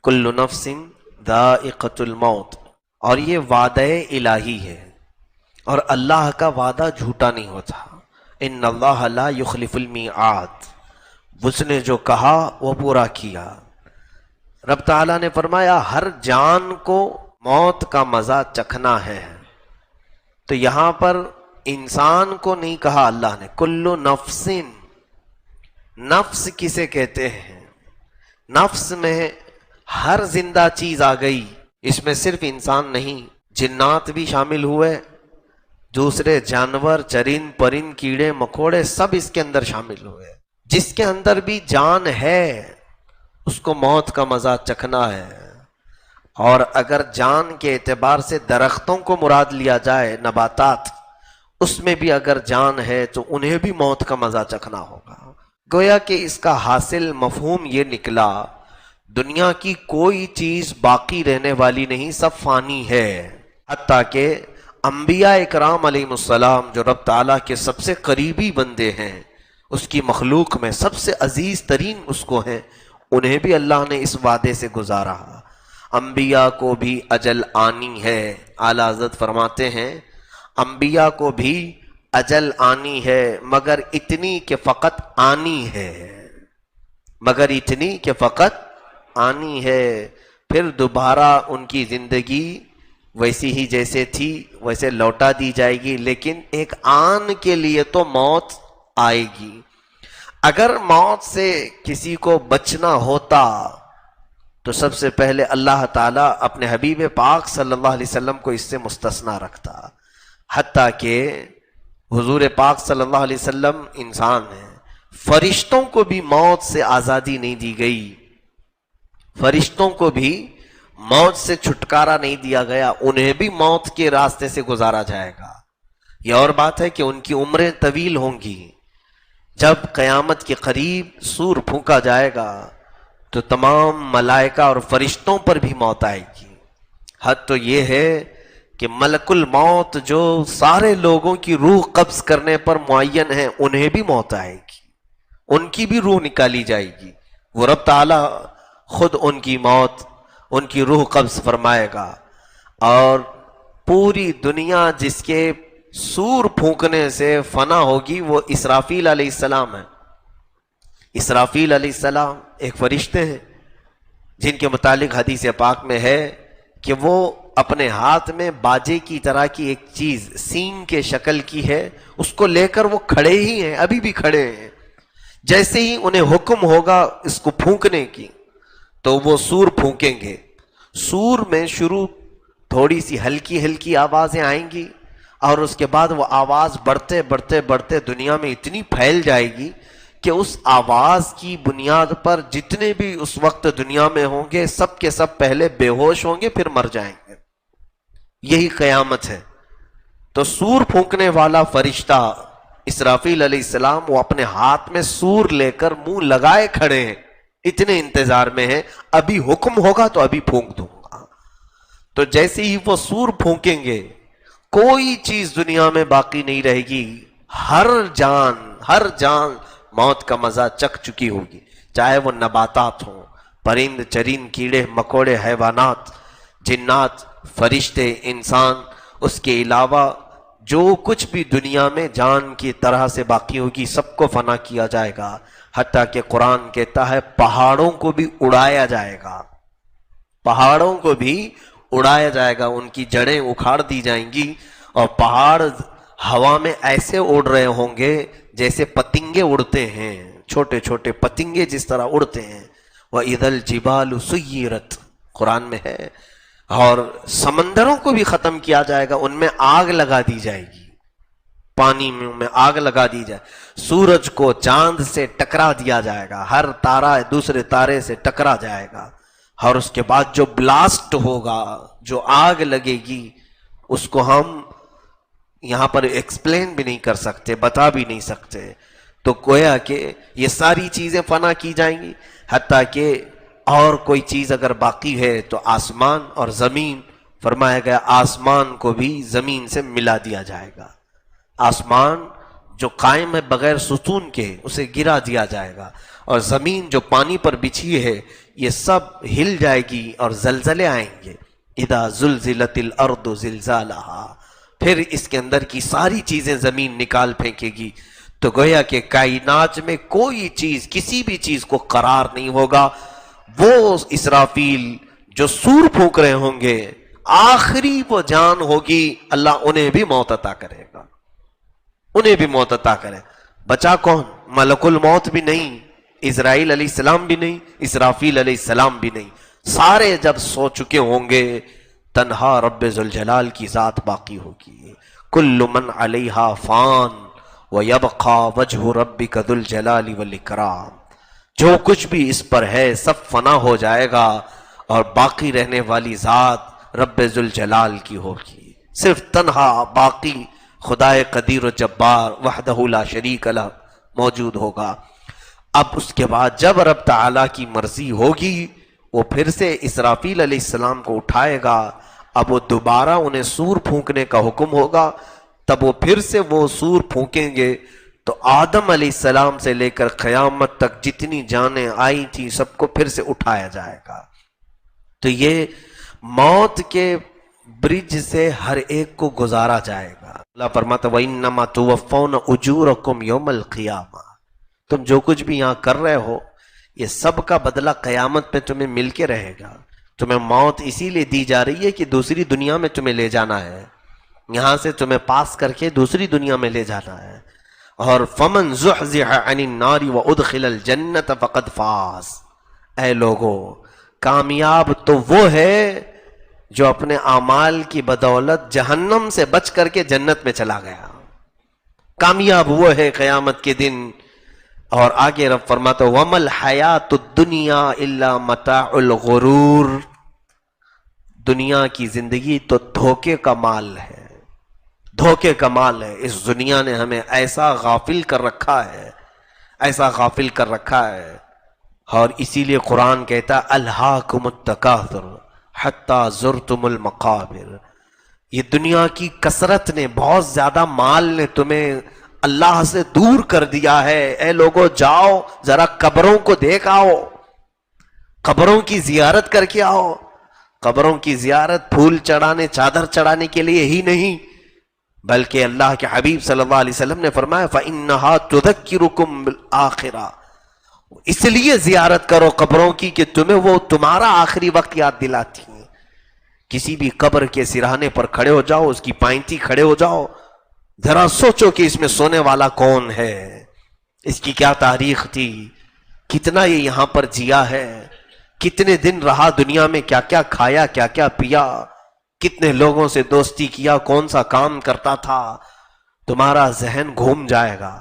کل نفس ذائقۃ الموت، اور یہ وعدہ الہی ہے، اور اللہ کا وعدہ جھوٹا نہیں ہوتا۔ ان اللہ لا یخلف المیعاد، اس نے جو کہا وہ پورا کیا۔ رب تعالیٰ نے فرمایا ہر جان کو موت کا مزہ چکھنا ہے، تو یہاں پر انسان کو نہیں کہا اللہ نے، کل نفس، نفس کسے کہتے ہیں؟ نفس میں ہر زندہ چیز آ گئی، اس میں صرف انسان نہیں، جنات بھی شامل ہوئے، دوسرے جانور، چرند پرند، کیڑے مکوڑے، سب اس کے اندر شامل ہوئے۔ جس کے اندر بھی جان ہے اس کو موت کا مزہ چکھنا ہے۔ اور اگر جان کے اعتبار سے درختوں کو مراد لیا جائے، نباتات، اس میں بھی اگر جان ہے تو انہیں بھی موت کا مزہ چکھنا ہوگا۔ گویا کہ اس کا حاصل مفہوم یہ نکلا، دنیا کی کوئی چیز باقی رہنے والی نہیں، سب فانی ہے۔ حتیٰ کہ انبیاء اکرام علیہ السلام جو رب تعالیٰ کے سب سے قریبی بندے ہیں، اس کی مخلوق میں سب سے عزیز ترین اس کو ہیں، انہیں بھی اللہ نے اس وعدے سے گزارا۔ انبیاء کو بھی اجل آنی ہے۔ اعلیٰ حضرت فرماتے ہیں انبیاء کو بھی اجل آنی ہے، مگر اتنی کہ فقط آنی ہے، مگر اتنی کہ فقط آنی ہے، پھر دوبارہ ان کی زندگی ویسی ہی جیسے تھی ویسے لوٹا دی جائے گی، لیکن ایک آن کے لیے تو موت آئے گی۔ اگر موت سے کسی کو بچنا ہوتا تو سب سے پہلے اللہ تعالیٰ اپنے حبیب پاک صلی اللہ علیہ وسلم کو اس سے مستثنا رکھتا، حتیٰ کہ حضور پاک صلی اللہ علیہ وسلم انسان ہیں، فرشتوں کو بھی موت سے آزادی نہیں دی گئی، فرشتوں کو بھی موت سے چھٹکارا نہیں دیا گیا، انہیں بھی موت کے راستے سے گزارا جائے گا۔ یہ اور بات ہے کہ ان کی عمریں طویل ہوں گی۔ جب قیامت کے قریب سور پھونکا جائے گا تو تمام ملائکہ اور فرشتوں پر بھی موت آئے گی۔ حد تو یہ ہے کہ ملک الموت جو سارے لوگوں کی روح قبض کرنے پر معین ہے، انہیں بھی موت آئے گی، ان کی بھی روح نکالی جائے گی۔ وہ رب تعالیٰ خود ان کی موت، ان کی روح قبض فرمائے گا، اور پوری دنیا جس کے سور پھونکنے سے فنا ہوگی وہ اسرافیل علیہ السلام ہے۔ اسرافیل علیہ السلام ایک فرشتے ہیں جن کے متعلق حدیث پاک میں ہے کہ وہ اپنے ہاتھ میں باجے کی طرح کی ایک چیز سینگ کے شکل کی ہے، اس کو لے کر وہ کھڑے ہی ہیں، ابھی بھی کھڑے ہیں۔ جیسے ہی انہیں حکم ہوگا اس کو پھونکنے کی تو وہ سور پھونکیں گے۔ سور میں شروع تھوڑی سی ہلکی ہلکی آوازیں آئیں گی، اور اس کے بعد وہ آواز بڑھتے بڑھتے بڑھتے دنیا میں اتنی پھیل جائے گی کہ اس آواز کی بنیاد پر جتنے بھی اس وقت دنیا میں ہوں گے سب کے سب پہلے بے ہوش ہوں گے، پھر مر جائیں گے۔ یہی قیامت ہے۔ تو سور پھونکنے والا فرشتہ اسرافیل علیہ السلام وہ اپنے ہاتھ میں سور لے کر منہ لگائے کھڑے ہیں، اتنے انتظار میں ہیں، ابھی حکم ہوگا تو ابھی پھونک دوں گا۔ تو جیسے ہی وہ سور پھونکیں گے کوئی چیز دنیا میں باقی نہیں رہے گی، ہر جان موت کا مزہ چکھ چکی ہوگی، چاہے وہ نباتات ہوں، پرند چرند، کیڑے مکوڑے، حیوانات، جنات، فرشتے، انسان، اس کے علاوہ جو کچھ بھی دنیا میں جان کی طرح سے باقی ہوگی سب کو فنا کیا جائے گا۔ حتیٰ کہ قرآن کہتا ہے پہاڑوں کو بھی اڑایا جائے گا، پہاڑوں کو بھی اڑایا جائے گا، ان کی جڑیں اکھاڑ دی جائیں گی، اور پہاڑ ہوا میں ایسے اڑ رہے ہوں گے جیسے پتنگے اڑتے ہیں، چھوٹے چھوٹے پتنگے جس طرح اڑتے ہیں۔ وَإِذَا الْجِبَالُ سُيِّرَتْ قرآن میں ہے۔ اور سمندروں کو بھی ختم کیا جائے گا، ان میں آگ لگا دی جائے گی، پانی میں آگ لگا دی جائے، سورج کو چاند سے ٹکرا دیا جائے گا، ہر تارہ دوسرے تارے سے ٹکرا جائے گا، اور اس کے بعد جو بلاسٹ ہوگا، جو آگ لگے گی، اس کو ہم یہاں پر ایکسپلین بھی نہیں کر سکتے، بتا بھی نہیں سکتے۔ تو گویا کہ یہ ساری چیزیں فنا کی جائیں گی، حتیٰ کہ اور کوئی چیز اگر باقی ہے تو آسمان اور زمین، فرمایا گیا آسمان کو بھی زمین سے ملا دیا جائے گا، آسمان جو قائم ہے بغیر ستون کے اسے گرا دیا جائے گا، اور زمین جو پانی پر بچھی ہے یہ سب ہل جائے گی اور زلزلے آئیں گے۔ اذا زلزلت الارض زلزالہا، پھر اس کے اندر کی ساری چیزیں زمین نکال پھینکے گی۔ تو گویا کہ کائنات میں کوئی چیز کسی بھی چیز کو قرار نہیں ہوگا۔ وہ اسرافیل جو سور پھونک رہے ہوں گے، آخری وہ جان ہوگی، اللہ انہیں بھی موت عطا کرے گا، انہیں بھی موت عطا کرے۔ بچا کون؟ ملک الموت بھی نہیں، اسرائیل علیہ السلام بھی نہیں، اسرافیل علیہ السلام بھی نہیں۔ سارے جب سو چکے ہوں گے، تنہا رب ذوالجلال کی ذات باقی ہوگی۔ کل من علیہا فان وَيَبْقَى وَجْهُ رَبِّكَ ذُو الْجَلَالِ وَالْإِكْرَامِ، جو کچھ بھی اس پر ہے سب فنا ہو جائے گا، اور باقی رہنے والی ذات رب ذوالجلال کی ہوگی۔ صرف تنہا باقی خدائے قدیر و جبار وحدہ لا شریک لہ موجود ہوگا۔ اب اس کے بعد جب رب تعالیٰ کی مرضی ہوگی، وہ پھر سے اسرافیل علیہ السلام کو اٹھائے گا۔ اب وہ دوبارہ انہیں سور پھونکنے کا حکم ہوگا، تب وہ پھر سے وہ سور پھونکیں گے، تو آدم علیہ السلام سے لے کر قیامت تک جتنی جانیں آئی تھی سب کو پھر سے اٹھایا جائے گا۔ تو یہ موت کے برج سے ہر ایک کو گزارا جائے گا۔ اللہ فرماتا وَإِنَّمَا تُوَفَّوْنَ أُجُورَكُمْ يَوْمَ الْقِيَامَةِ، تم جو کچھ بھی یہاں کر رہے ہو یہ سب کا بدلہ قیامت میں تمہیں مل کے رہے گا۔ تمہیں موت اسی لیے دی جا رہی ہے کہ دوسری دنیا میں تمہیں لے جانا ہے، یہاں سے تمہیں پاس کر کے دوسری دنیا میں لے جانا ہے۔ اور فمن زحزح عن النار وادخل الجنت فقد فاز، اے لوگو کامیاب تو وہ ہے جو اپنے اعمال کی بدولت جہنم سے بچ کر کے جنت میں چلا گیا، کامیاب وہ ہے قیامت کے دن۔ اور آگے رب فرماتا وَمَا الْحَيَاةُ الدُّنْيَا إِلَّا مَتَاعُ الْغُرُورِ، دنیا کی زندگی تو دھوکے کا مال ہے، دھوکے کا مال ہے۔ اس دنیا نے ہمیں ایسا غافل کر رکھا ہے، ایسا غافل کر رکھا ہے، اور اسی لیے قرآن کہتا الہاکم التکاثر حتی زرتم المقابر، یہ دنیا کی کثرت نے، بہت زیادہ مال نے تمہیں اللہ سے دور کر دیا ہے۔ اے لوگو جاؤ ذرا قبروں کو دیکھ آؤ، قبروں کی زیارت کر کے آؤ۔ قبروں کی زیارت پھول چڑھانے چادر چڑھانے کے لیے ہی نہیں، بلکہ اللہ کے حبیب صلی اللہ علیہ وسلم نے فرمایا فَإِنَّهَا تُذَكِّرُكُمْ بِالْآخِرَةِ، اس لیے زیارت کرو قبروں کی کہ تمہیں وہ تمہارا آخری وقت یاد دلاتی ہیں۔ کسی بھی قبر کے سرہانے پر کھڑے ہو جاؤ، اس کی پائنتی کھڑے ہو جاؤ، ذرا سوچو کہ اس میں سونے والا کون ہے، اس کی کیا تاریخ تھی، کتنا یہ یہاں پر جیا ہے، کتنے دن رہا دنیا میں، کیا کیا کھایا، کیا کیا پیا، کتنے لوگوں سے دوستی کیا، کون سا کام کرتا تھا۔ تمہارا ذہن گھوم جائے گا،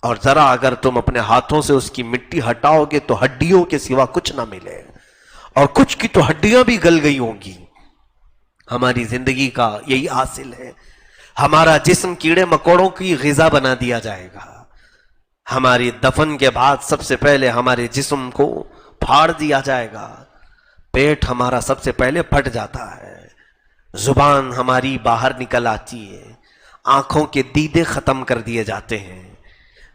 اور ذرا اگر تم اپنے ہاتھوں سے اس کی مٹی ہٹاؤ گے تو ہڈیوں کے سوا کچھ نہ ملے، اور کچھ کی تو ہڈیاں بھی گل گئی ہوں گی۔ ہماری زندگی کا یہی حاصل ہے، ہمارا جسم کیڑے مکوڑوں کی غذا بنا دیا جائے گا۔ ہماری دفن کے بعد سب سے پہلے ہمارے جسم کو پھاڑ دیا جائے گا، پیٹ ہمارا سب سے پہلے پھٹ جاتا ہے، زبان ہماری باہر نکل آتی ہے، آنکھوں کے دیدے ختم کر دیے جاتے ہیں،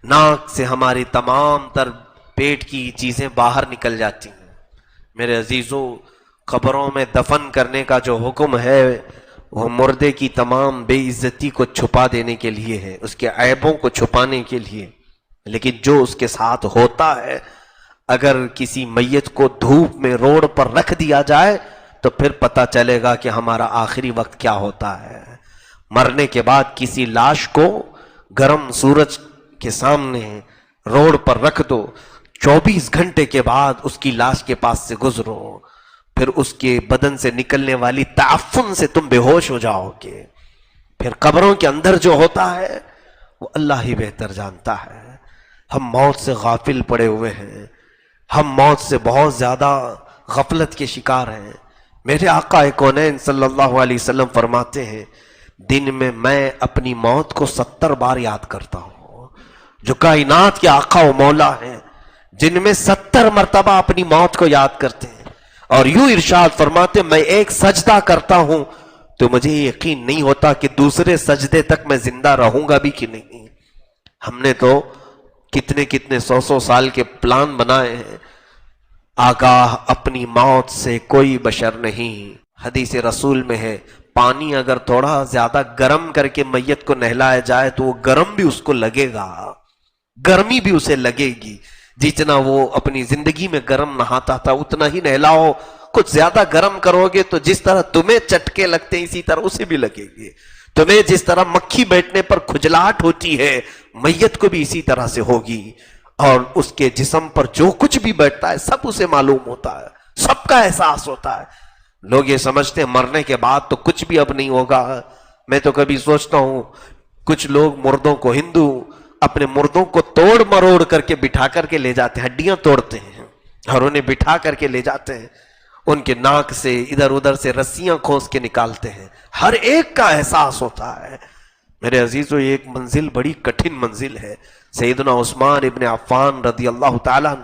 ناک سے ہماری تمام تر پیٹ کی چیزیں باہر نکل جاتی ہیں۔ میرے عزیزو، قبروں میں دفن کرنے کا جو حکم ہے وہ مردے کی تمام بے عزتی کو چھپا دینے کے لیے ہے، اس کے عیبوں کو چھپانے کے لیے۔ لیکن جو اس کے ساتھ ہوتا ہے، اگر کسی میت کو دھوپ میں روڈ پر رکھ دیا جائے تو پھر پتہ چلے گا کہ ہمارا آخری وقت کیا ہوتا ہے۔ مرنے کے بعد کسی لاش کو گرم سورج کے سامنے روڈ پر رکھ دو، 24 گھنٹے کے بعد اس کی لاش کے پاس سے گزرو، پھر اس کے بدن سے نکلنے والی تعفن سے تم بے ہوش ہو جاؤ گے۔ پھر قبروں کے اندر جو ہوتا ہے وہ اللہ ہی بہتر جانتا ہے۔ ہم موت سے غافل پڑے ہوئے ہیں، ہم موت سے بہت زیادہ غفلت کے شکار ہیں۔ میرے آقا کونین صلی اللہ علیہ وسلم فرماتے ہیں دن میں میں اپنی موت کو 70 بار یاد کرتا ہوں۔ جو کائنات کے آقا و مولا ہیں، جن میں 70 مرتبہ اپنی موت کو یاد کرتے ہیں، اور یوں ارشاد فرماتے میں ایک سجدہ کرتا ہوں تو مجھے یقین نہیں ہوتا کہ دوسرے سجدے تک میں زندہ رہوں گا بھی کہ نہیں۔ ہم نے تو کتنے کتنے 100 سال کے پلان بنائے ہیں. آگاہ اپنی موت سے کوئی بشر نہیں. حدیث رسول میں ہے پانی اگر تھوڑا زیادہ گرم کر کے میت کو نہلایا جائے تو وہ گرم بھی اس کو لگے گا، گرمی بھی اسے لگے گی. جتنا وہ اپنی زندگی میں گرم نہاتا تھا اتنا ہی نہلاؤ. کچھ زیادہ گرم کرو گے تو جس طرح تمہیں چٹکے لگتے ہیں اسی طرح اسے بھی لگے گے. تمہیں جس طرح مکھی بیٹھنے پر کھجلاہٹ ہوتی ہے میت کو بھی اسی طرح سے ہوگی. اور اس کے جسم پر جو کچھ بھی بیٹھتا ہے سب اسے معلوم ہوتا ہے، سب کا احساس ہوتا ہے. لوگ یہ سمجھتے ہیں مرنے کے بعد تو کچھ بھی اب نہیں ہوگا. میں تو کبھی سوچتا ہوں کچھ لوگ مردوں کو، ہندو اپنے مردوں کو توڑ مروڑ کر کے بٹھا کر کے لے جاتے ہیں، ہڈیاں توڑتے ہیں اور انہیں بٹھا کر کے لے جاتے ہیں. ان کے ناک سے ادھر ادھر سے رسیاں کھوس کے نکالتے ہیں. ہر ایک کا احساس ہوتا ہے. میرے عزیزو یہ ایک منزل بڑی کٹھن منزل ہے. سیدنا عثمان ابن عفان رضی اللہ تعالیٰ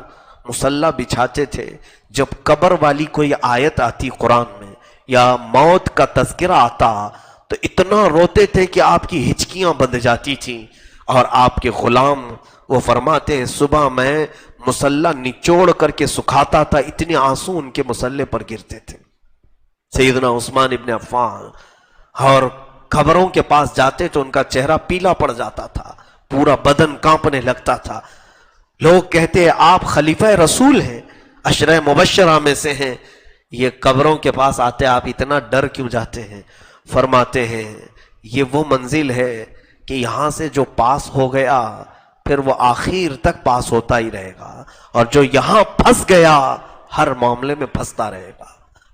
مصلی بچھاتے تھے. جب قبر والی کوئی آیت آتی قرآن میں یا موت کا تذکرہ آتا تو اتنا روتے تھے کہ آپ کی ہچکیاں بندھ جاتی تھیں. اور آپ کے غلام وہ فرماتے ہیں صبح میں مصلی نچوڑ کر کے سکھاتا تھا، اتنے آنسو ان کے مصلی پر گرتے تھے. سیدنا عثمان ابن عفان اور قبروں کے پاس جاتے تو ان کا چہرہ پیلا پڑ جاتا تھا، پورا بدن کانپنے لگتا تھا. لوگ کہتے ہیں آپ خلیفہ رسول ہیں، عشرہ مبشرہ میں سے ہیں، یہ قبروں کے پاس آتے آپ اتنا ڈر کیوں جاتے ہیں؟ فرماتے ہیں یہ وہ منزل ہے کہ یہاں سے جو پاس ہو گیا پھر وہ آخر تک پاس ہوتا ہی رہے گا، اور جو یہاں پھنس گیا ہر معاملے میں پھنستا رہے گا،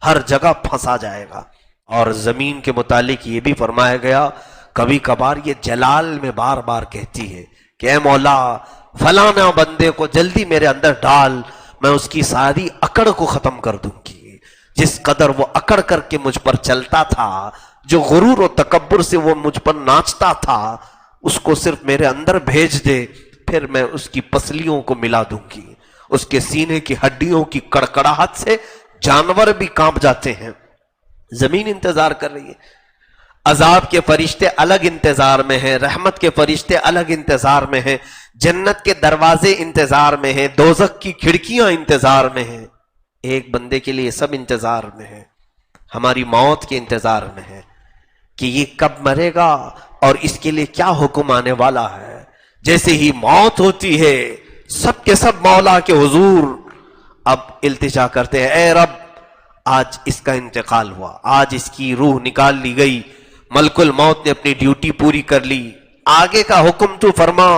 ہر جگہ پھنسا جائے گا. اور زمین کے متعلق یہ بھی فرمایا گیا کبھی کبھار یہ جلال میں بار بار کہتی ہے کہ اے مولا فلانا بندے کو جلدی میرے اندر ڈال، میں اس کی ساری اکڑ کو ختم کر دوں گی. جس قدر وہ اکڑ کر کے مجھ پر چلتا تھا، جو غرور و تکبر سے وہ مجھ پر ناچتا تھا، اس کو صرف میرے اندر بھیج دے، پھر میں اس کی پسلیوں کو ملا دوں گی. اس کے سینے کی ہڈیوں کی کڑکڑاہٹ سے جانور بھی کانپ جاتے ہیں. زمین انتظار کر رہی ہے. عذاب کے فرشتے الگ انتظار میں ہیں، رحمت کے فرشتے الگ انتظار میں ہیں، جنت کے دروازے انتظار میں ہیں، دوزخ کی کھڑکیاں انتظار میں ہیں. ایک بندے کے لیے سب انتظار میں ہے، ہماری موت کے انتظار میں ہے کہ یہ کب مرے گا اور اس کے لیے کیا حکم آنے والا ہے. جیسے ہی موت ہوتی ہے سب کے سب مولا کے حضور اب التجا کرتے ہیں، اے رب آج اس کا انتقال ہوا، آج اس کی روح نکال لی گئی، ملک الموت نے اپنی ڈیوٹی پوری کر لی، آگے کا حکم تو فرما.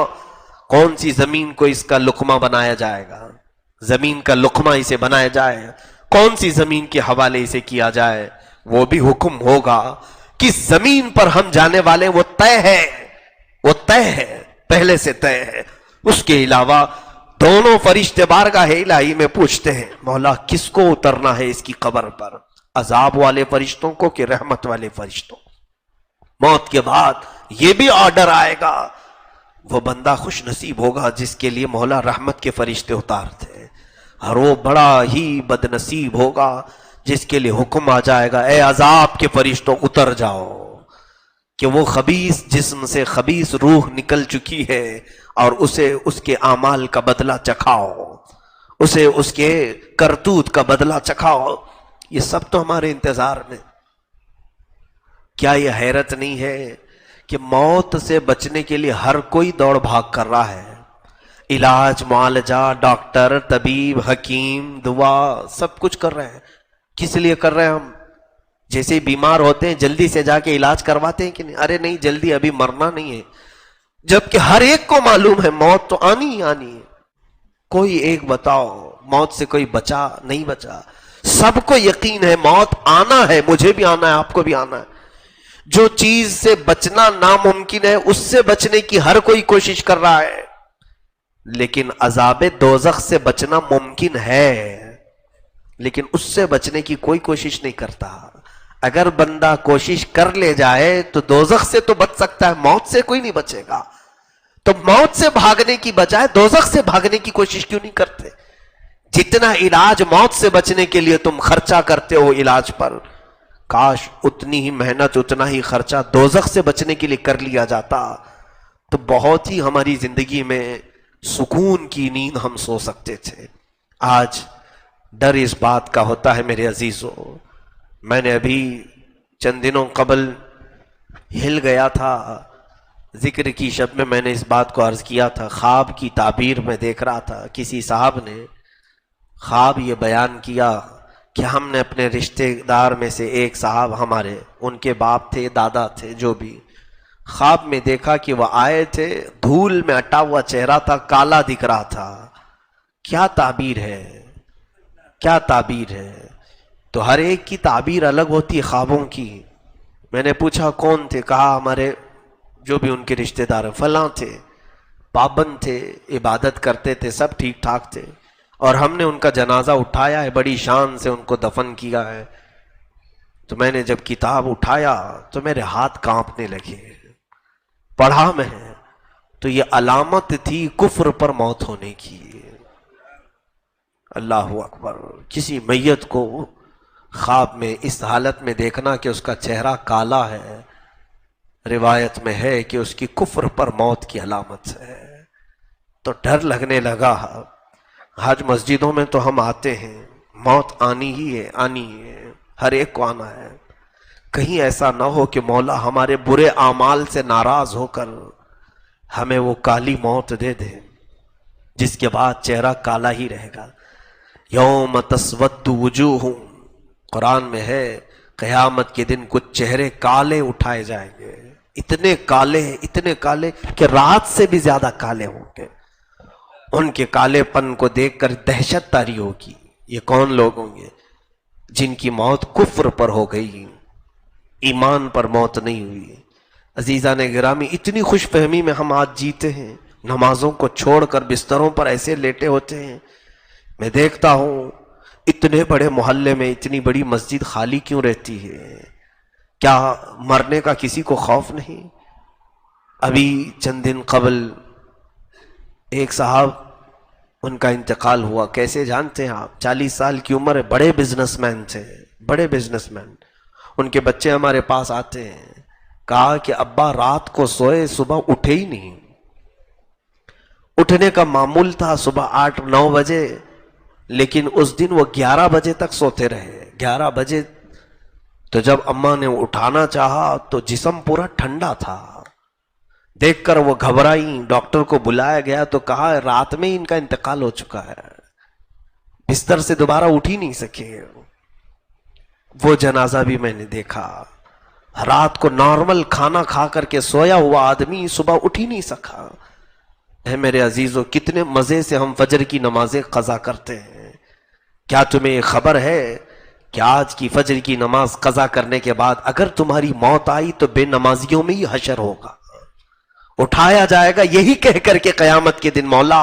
کون سی زمین کو اس کا لقمہ بنایا جائے گا؟ زمین کا لقمہ اسے بنایا جائے، کون سی زمین کے حوالے اسے کیا جائے؟ وہ بھی حکم ہوگا. کس زمین پر ہم جانے والے وہ طے ہے، وہ طے ہے، پہلے سے طے ہے. اس کے علاوہ دونوں فرشتے بارگاہ الہی میں پوچھتے ہیں مولا کس کو اترنا ہے اس کی قبر پر، عذاب والے فرشتوں کو کہ رحمت والے فرشتوں؟ موت کے بعد یہ بھی آرڈر آئے گا، وہ بندہ خوش نصیب ہوگا جس کے لیے مولا رحمت کے فرشتے اتارتے ہیں، اور وہ بڑا ہی بد نصیب ہوگا جس کے لیے حکم آ جائے گا اے عذاب کے فرشتوں اتر جاؤ، کہ وہ خبیث جسم سے خبیث روح نکل چکی ہے اور اسے اس کے اعمال کا بدلہ چکھاؤ، اسے اس کے کرتوت کا بدلہ چکھاؤ. یہ سب تو ہمارے انتظار میں. کیا یہ حیرت نہیں ہے کہ موت سے بچنے کے لیے ہر کوئی دوڑ بھاگ کر رہا ہے؟ علاج، معالجہ، ڈاکٹر، طبیب، حکیم، دعا سب کچھ کر رہے ہیں. کس لیے کر رہے ہیں ہم؟ جیسے بیمار ہوتے ہیں جلدی سے جا کے علاج کرواتے ہیں کہ نہیں؟ ارے نہیں، جلدی ابھی مرنا نہیں ہے. جبکہ ہر ایک کو معلوم ہے موت تو آنی ہی آنی ہے. کوئی ایک بتاؤ موت سے کوئی بچا نہیں بچا؟ سب کو یقین ہے موت آنا ہے، مجھے بھی آنا ہے، آپ کو بھی آنا ہے. جو چیز سے بچنا ناممکن ہے اس سے بچنے کی ہر کوئی کوشش کر رہا ہے، لیکن عذاب دوزخ سے بچنا ممکن ہے، لیکن اس سے بچنے کی کوئی کوشش نہیں کرتا. اگر بندہ کوشش کر لے جائے تو دوزخ سے تو بچ سکتا ہے، موت سے کوئی نہیں بچے گا. تو موت سے بھاگنے کی بجائے دوزخ سے بھاگنے کی کوشش کیوں نہیں کرتے؟ جتنا علاج موت سے بچنے کے لیے تم خرچہ کرتے ہو علاج پر، کاش اتنی ہی محنت، اتنا ہی خرچہ دوزخ سے بچنے کے لیے کر لیا جاتا تو بہت ہی ہماری زندگی میں سکون کی نیند ہم سو سکتے تھے. آج ڈر اس بات کا ہوتا ہے میرے عزیزوں. میں نے ابھی چند دنوں قبل ہل گیا تھا، ذکر کی شب میں نے اس بات کو عرض کیا تھا. خواب کی تعبیر میں دیکھ رہا تھا، کسی صاحب نے خواب یہ بیان کیا کہ ہم نے اپنے رشتہ دار میں سے ایک صاحب ہمارے، ان کے باپ تھے دادا تھے جو بھی، خواب میں دیکھا کہ وہ آئے تھے، دھول میں اٹا ہوا چہرہ تھا، کالا دکھ رہا تھا. کیا تعبیر ہے، کیا تعبیر ہے. تو ہر ایک کی تعبیر الگ ہوتی ہے خوابوں کی. میں نے پوچھا کون تھے؟ کہا ہمارے جو بھی ان کے رشتہ دار ہیں فلاں تھے، پابند تھے، عبادت کرتے تھے، سب ٹھیک ٹھاک تھے، اور ہم نے ان کا جنازہ اٹھایا ہے، بڑی شان سے ان کو دفن کیا ہے. تو میں نے جب کتاب اٹھایا تو میرے ہاتھ کانپنے لگے. پڑھا میں تو یہ علامت تھی کفر پر موت ہونے کی. اللہ اکبر. کسی میت کو خواب میں اس حالت میں دیکھنا کہ اس کا چہرہ کالا ہے، روایت میں ہے کہ اس کی کفر پر موت کی علامت ہے. تو ڈر لگنے لگا. حج مسجدوں میں تو ہم آتے ہیں، موت آنی ہی ہے، آنی ہے، ہر ایک کو آنا ہے. کہیں ایسا نہ ہو کہ مولا ہمارے برے اعمال سے ناراض ہو کر ہمیں وہ کالی موت دے دے جس کے بعد چہرہ کالا ہی رہے گا. یوم تسود وجوہ، قرآن میں ہے قیامت کے دن کچھ چہرے کالے اٹھائے جائیں گے، اتنے کالے اتنے کالے کہ رات سے بھی زیادہ کالے ہوں گے. ان کے کالے پن کو دیکھ کر دہشت طاری ہوگی. یہ کون لوگ ہوں گے؟ جن کی موت کفر پر ہو گئی، ایمان پر موت نہیں ہوئی. عزیزان گرامی، اتنی خوش فہمی میں ہم آج جیتے ہیں، نمازوں کو چھوڑ کر بستروں پر ایسے لیٹے ہوتے ہیں. میں دیکھتا ہوں اتنے بڑے محلے میں اتنی بڑی مسجد خالی کیوں رہتی ہے؟ کیا مرنے کا کسی کو خوف نہیں؟ ابھی چند دن قبل ایک صاحب ان کا انتقال ہوا. کیسے جانتے ہیں آپ؟ 40 سال کی عمر ہے، بڑے بزنس مین تھے، بڑے بزنس مین. ان کے بچے ہمارے پاس آتے ہیں، کہا کہ ابا رات کو سوئے صبح اٹھے ہی نہیں. اٹھنے کا معمول تھا صبح 8-9 بجے، لیکن اس دن وہ 11 بجے تک سوتے رہے. 11 بجے تو جب اماں نے اٹھانا چاہا تو جسم پورا ٹھنڈا تھا. دیکھ کر وہ گھبرائی، ڈاکٹر کو بلایا گیا تو کہا رات میں ان کا انتقال ہو چکا ہے، بستر سے دوبارہ اٹھ ہی نہیں سکے. وہ جنازہ بھی میں نے دیکھا، رات کو نارمل کھانا کھا کر کے سویا ہوا آدمی صبح اٹھ ہی نہیں سکا. اے میرے عزیزو، کتنے مزے سے ہم فجر کی نمازیں قضا کرتے ہیں. کیا تمہیں خبر ہے کہ آج کی فجر کی نماز قضا کرنے کے بعد اگر تمہاری موت آئی تو بے نمازیوں میں ہی حشر ہوگا، اٹھایا جائے گا یہی کہہ کر کے قیامت کے دن مولا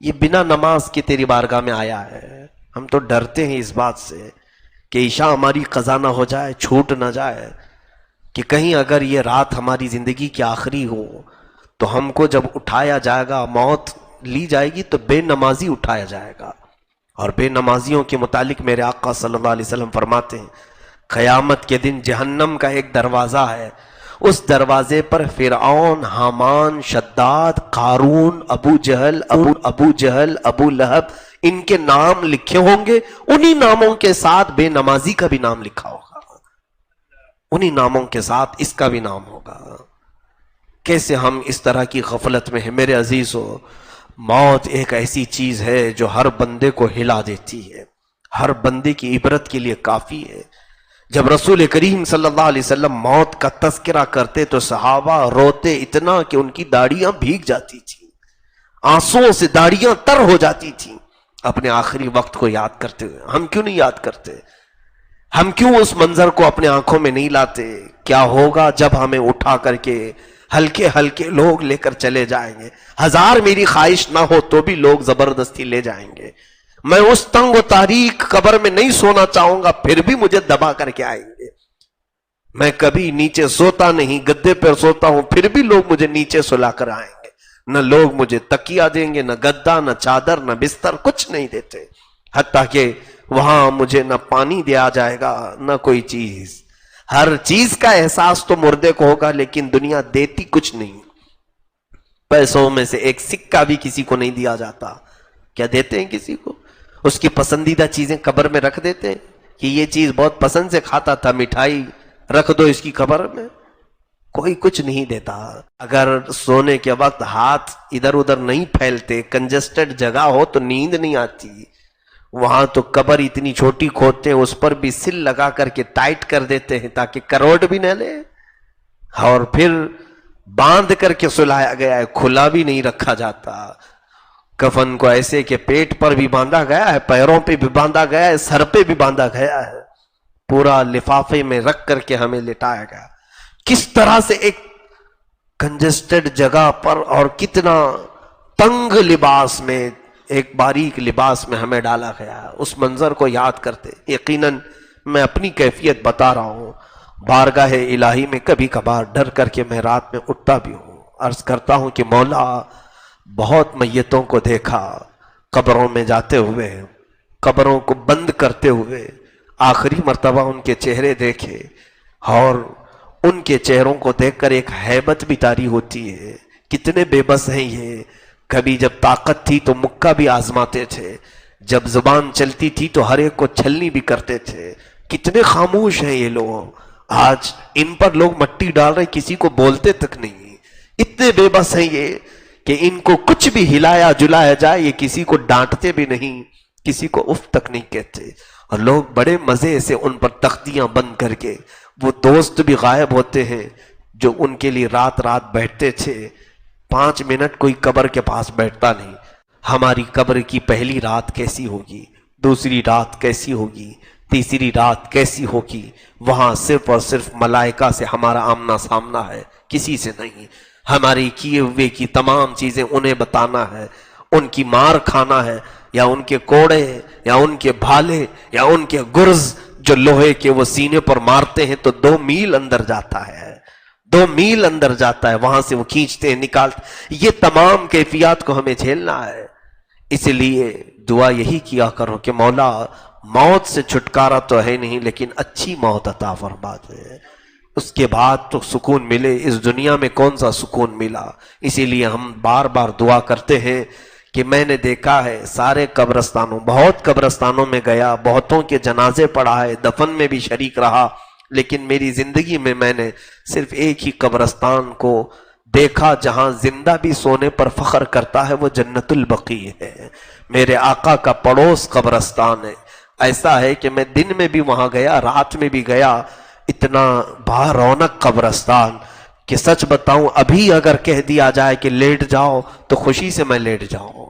یہ بنا نماز کے تیری بارگاہ میں آیا ہے. ہم تو ڈرتے ہیں اس بات سے کہ عشاء ہماری قضا نہ ہو جائے، چھوٹ نہ جائے، کہ کہیں اگر یہ رات ہماری زندگی کی آخری ہو تو ہم کو جب اٹھایا جائے گا، موت لی جائے گی تو بے نمازی اٹھایا جائے گا. اور بے نمازیوں کے متعلق میرے آقا صلی اللہ علیہ وسلم فرماتے ہیں قیامت کے دن جہنم کا ایک دروازہ ہے، اس دروازے پر فرعون، حامان، شداد، قارون، ابو جہل، ابو لہب، ان کے نام لکھے ہوں گے. انہی ناموں کے ساتھ بے نمازی کا بھی نام لکھا ہوگا، انہی ناموں کے ساتھ اس کا بھی نام ہوگا. کیسے ہم اس طرح کی غفلت میں ہیں میرے عزیزو. موت ایک ایسی چیز ہے جو ہر بندے کو ہلا دیتی ہے، ہر بندے کی عبرت کے لیے کافی ہے. جب رسول کریم صلی اللہ علیہ وسلم موت کا تذکرہ کرتے تو صحابہ روتے اتنا کہ ان کی داڑیاں بھیگ جاتی تھیں، آنسوؤں سے داڑیاں تر ہو جاتی تھیں اپنے آخری وقت کو یاد کرتے ہوئے. ہم کیوں نہیں یاد کرتے؟ ہم کیوں اس منظر کو اپنے آنکھوں میں نہیں لاتے؟ کیا ہوگا جب ہمیں اٹھا کر کے ہلکے ہلکے لوگ لے کر چلے جائیں گے؟ 1000 میری خواہش نہ ہو تو بھی لوگ زبردستی لے جائیں گے. میں اس تنگ و تاریک قبر میں نہیں سونا چاہوں گا، پھر بھی مجھے دبا کر کے آئیں گے. میں کبھی نیچے سوتا نہیں، گدے پر سوتا ہوں، پھر بھی لوگ مجھے نیچے سلا کر آئیں گے. نہ لوگ مجھے تکیہ دیں گے، نہ گدا، نہ چادر، نہ بستر، کچھ نہیں دیتے. حتیٰ کہ وہاں مجھے نہ پانی دیا جائے گا نہ کوئی چیز. ہر چیز کا احساس تو مردے کو ہوگا، لیکن دنیا دیتی کچھ نہیں. پیسوں میں سے ایک سکہ بھی کسی کو نہیں دیا جاتا. کیا دیتے ہیں کسی کو؟ اس کی پسندیدہ چیزیں قبر میں رکھ دیتے ہیں کہ یہ چیز بہت پسند سے کھاتا تھا، مٹھائی رکھ دو اس کی قبر میں. کوئی کچھ نہیں دیتا. اگر سونے کے وقت ہاتھ ادھر ادھر نہیں پھیلتے، کنجسٹڈ جگہ ہو تو نیند نہیں آتی. وہاں تو قبر اتنی چھوٹی کھودتے ہیں، اس پر بھی سل لگا کر کے ٹائٹ کر دیتے ہیں تاکہ کروٹ بھی نہ لے، اور پھر باندھ کر کے سلایا گیا ہے، کھلا بھی نہیں رکھا جاتا. کفن کو ایسے کہ پیٹ پر بھی باندھا گیا ہے، پیروں پہ بھی باندھا گیا ہے، سر پہ بھی باندھا گیا ہے، پورا لفافے میں رکھ کر کے ہمیں لٹایا گیا. کس طرح سے ایک کنجسٹڈ جگہ پر اور کتنا تنگ لباس میں، ایک باریک لباس میں ہمیں ڈالا گیا ہے. اس منظر کو یاد کرتے یقیناً میں اپنی کیفیت بتا رہا ہوں، بارگاہ الہی میں کبھی کبھار ڈر کر کے میں رات میں اٹھتا بھی ہوں، عرض کرتا ہوں کہ مولا بہت میتوں کو دیکھا قبروں میں جاتے ہوئے، قبروں کو بند کرتے ہوئے، آخری مرتبہ ان کے چہرے دیکھے، اور ان کے چہروں کو دیکھ کر ایک ہیبت بھی طاری ہوتی ہے. کتنے بے بس ہیں یہ. کبھی جب طاقت تھی تو مکہ بھی آزماتے تھے، جب زبان چلتی تھی تو ہر ایک کو چھلنی بھی کرتے تھے. کتنے خاموش ہیں یہ لوگ. آج ان پر لوگ مٹی ڈال رہے، کسی کو بولتے تک نہیں. اتنے بے بس ہیں یہ کہ ان کو کچھ بھی ہلایا جلایا جائے یہ کسی کو ڈانٹتے بھی نہیں، کسی کو اف تک نہیں کہتے. اور لوگ بڑے مزے سے ان پر تختیاں بند کر کے، وہ دوست بھی غائب ہوتے ہیں جو ان کے لیے رات رات بیٹھتے تھے. 5 منٹ کوئی قبر کے پاس بیٹھتا نہیں. ہماری قبر کی پہلی رات کیسی ہوگی، دوسری رات کیسی ہوگی، تیسری رات کیسی ہوگی. وہاں صرف اور صرف ملائکہ سے ہمارا آمنا سامنا ہے، کسی سے نہیں. ہماری کیے ہوئے کی تمام چیزیں انہیں بتانا ہے، ان کی مار کھانا ہے، یا ان کے کوڑے، یا ان کے بھالے، یا ان کے گرز جو لوہے کے وہ سینے پر مارتے ہیں تو 2 میل اندر جاتا ہے، 2 میل اندر جاتا ہے. وہاں سے وہ کھینچتے ہیں، نکالتے. یہ تمام کیفیات کو ہمیں جھیلنا ہے. اس لیے دعا یہی کیا کرو کہ مولا موت سے چھٹکارا تو ہے نہیں، لیکن اچھی موت عطا فرما دے. اس کے بعد تو سکون ملے. اس دنیا میں کون سا سکون ملا. اسی لیے ہم بار بار دعا کرتے ہیں کہ میں نے دیکھا ہے سارے قبرستانوں، بہت قبرستانوں میں گیا، بہتوں کے جنازے پڑھا ہے، دفن میں بھی شریک رہا، لیکن میری زندگی میں میں نے صرف ایک ہی قبرستان کو دیکھا جہاں زندہ بھی سونے پر فخر کرتا ہے، وہ جنت البقیع ہے. میرے آقا کا پڑوس قبرستان ہے. ایسا ہے کہ میں دن میں بھی وہاں گیا، رات میں بھی گیا. اتنا با رونق قبرستان کہ سچ بتاؤں ابھی اگر کہہ دیا جائے کہ لیٹ جاؤ تو خوشی سے میں لیٹ جاؤں.